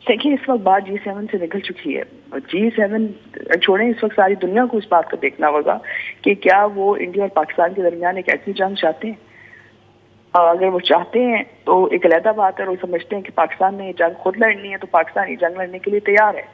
دیکھیے اس وقت بات G7 سے نکل چکی ہے. G7 چھوڑیں, اس وقت ساری دنیا کو اس بات کو دیکھنا ہوگا کہ کیا وہ انڈیا اور پاکستان کے درمیان ایک ایسی جنگ چاہتے ہیں. اگر وہ چاہتے ہیں تو ایک علیحدہ بات ہے, وہ سمجھتے ہیں کہ پاکستان نے یہ جنگ خود لڑنی ہے تو پاکستان یہ جنگ لڑنے کے لیے تیار ہے.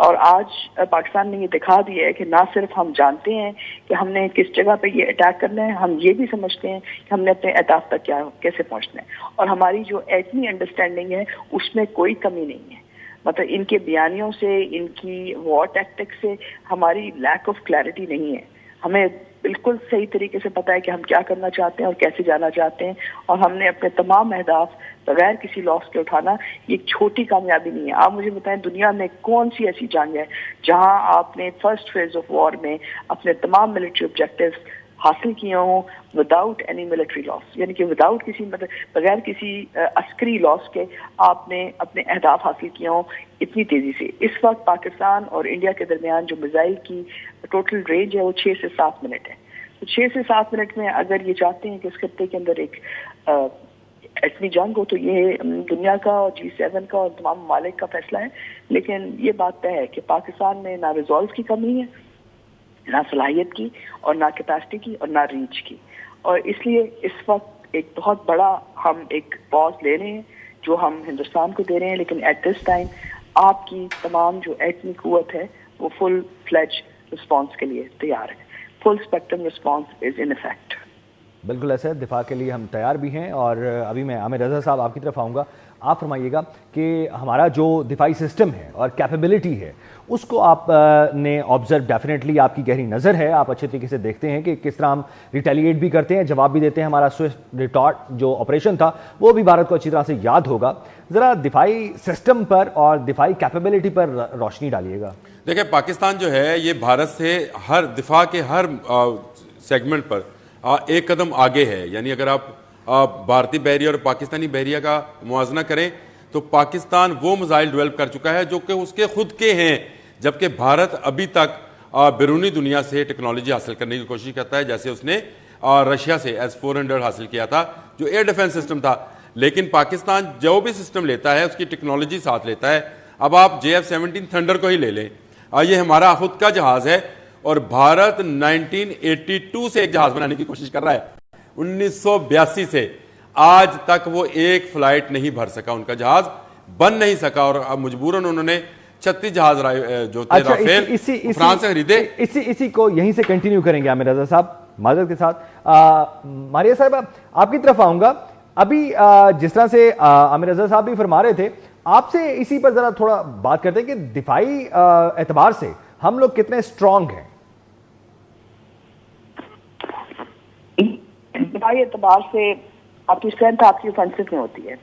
اور آج پاکستان نے یہ دکھا دیا ہے کہ نہ صرف ہم جانتے ہیں کہ ہم نے کس جگہ پہ یہ اٹیک کرنا ہے, ہم یہ بھی سمجھتے ہیں کہ ہم نے اپنے اہداف تک کیسے پہنچنا ہے. اور ہماری جو ایٹمی انڈرسٹینڈنگ ہے اس میں کوئی کمی نہیں ہے. مطلب ان کے بیانیوں سے, ان کی وار ٹیکٹکس سے ہماری لیک آف کلیئرٹی نہیں ہے. ہمیں بالکل صحیح طریقے سے پتا ہے کہ ہم کیا کرنا چاہتے ہیں اور کیسے جانا چاہتے ہیں, اور ہم نے اپنے تمام اہداف بغیر کسی لاس کے اٹھانا. یہ ایک چھوٹی کامیابی نہیں ہے. آپ مجھے بتائیں دنیا میں کون سی ایسی جنگ ہے جہاں آپ نے فرسٹ فیز آف وار میں اپنے تمام ملٹری آبجیکٹیوز حاصل کیے ہوں وداؤٹ اینی ملٹری لاس, یعنی کہ وداؤٹ کسی بغیر کسی عسکری لاس کے آپ نے اپنے اہداف حاصل کیے ہوں اتنی تیزی سے. اس وقت پاکستان اور انڈیا کے درمیان جو میزائل کی ٹوٹل رینج ہے وہ 6 سے 7 منٹ ہے. تو 6 سے 7 منٹ میں اگر یہ چاہتے ہیں کہ اس خطے کے اندر ایک ایٹمی جنگ ہو تو یہ دنیا کا اور G7 کا اور تمام ممالک کا فیصلہ ہے. لیکن یہ بات طے ہے کہ پاکستان میں نہ ریزولو کی کمی ہے, نہ صلاحیت کی, اور نہ کیپیسٹی کی, اور نہ ریچ کی. اور اس لیے اس وقت ایک بہت بڑا ہم ایک پاز لے رہے ہیں جو ہم ہندوستان کو دے رہے ہیں. لیکن ایٹ دس ٹائم آپ کی تمام جو ایٹمی قوت ہے وہ فل فلیج رسپانس کے لیے تیار ہے. Full spectrum response is in effect. بالکل ایسے دفاع کے لیے ہم تیار بھی ہیں. اور ابھی میں عامر رضا صاحب آپ کی طرف آؤں گا. آپ فرمائیے گا کہ ہمارا جو دفاعی سسٹم ہے اور کیپیبلٹی ہے اس کو آپ نے آبزرو, ڈیفینیٹلی آپ کی گہری نظر ہے, آپ اچھے طریقے سے دیکھتے ہیں کہ کس طرح ہم ریٹیلیٹ بھی کرتے ہیں, جواب بھی دیتے ہیں. ہمارا سوئفٹ ریٹارٹ جو آپریشن تھا وہ بھی بھارت کو اچھی طرح سے یاد ہوگا. ذرا دفاعی سسٹم پر اور دفاعی کیپیبلٹی پر روشنی ڈالیے گا. دیکھیں پاکستان جو ہے یہ بھارت سے ہر دفاع کے ہر سیگمنٹ پر ایک قدم آگے ہے. یعنی اگر آپ بھارتی بحریہ اور پاکستانی بحریہ کا موازنہ کریں تو پاکستان وہ میزائل ڈیولپ کر چکا ہے جو کہ اس کے خود کے ہیں, جبکہ بھارت ابھی تک بیرونی دنیا سے ٹیکنالوجی حاصل کرنے کی کوشش کرتا ہے, جیسے اس نے رشیا سے S-400 حاصل کیا تھا جو ایئر ڈیفنس سسٹم تھا. لیکن پاکستان جو بھی سسٹم لیتا ہے اس کی ٹیکنالوجی ساتھ لیتا ہے. اب آپ JF-17 تھنڈر کو ہی لے لیں, یہ ہمارا خود کا جہاز ہے, اور بھارت 1982 سے ایک جہاز بنانے کی کوشش کر رہا ہے. 1982 سے آج تک وہ ایک فلائٹ نہیں بھر سکا, ان کا جہاز بن نہیں سکا, اور اب مجبوراً انہوں نے 36 جہاز جو تھے رافیل فرانس سے خریدے. اسی کو یہیں سے کنٹینیو کریں گے عامر رضا صاحب معذرت کے ساتھ. ماریہ صاحب آپ کی طرف آؤں گا. ابھی جس طرح سے عامر رضا صاحب بھی فرما رہے تھے, آپ سے اسی پر ذرا تھوڑا بات کرتے ہیں کہ دفاعی اعتبار سے ہم لوگ کتنے اسٹرانگ ہیں. دفاعی اعتبار سے آپ کی اسٹرینتھ آپ کی اوفینسو میں ہوتی ہے.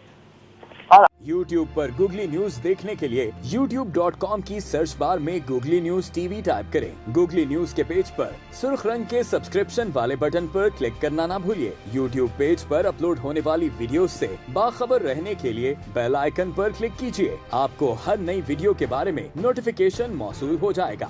یوٹیوب پر گوگلی نیوز دیکھنے کے لیے youtube.com کی سرچ بار میں googly news T V type کریں. گوگلی نیوز کے پیج پر سرخ رنگ کے سبسکرپشن والے بٹن پر کلک کرنا نہ بھولیے. یوٹیوب پیج پر اپلوڈ ہونے والی ویڈیوز سے باخبر رہنے کے لیے بیل آئیکن پر کلک کیجیے. آپ کو ہر نئی ویڈیو کے بارے میں نوٹیفیکیشن موصول ہو جائے گا.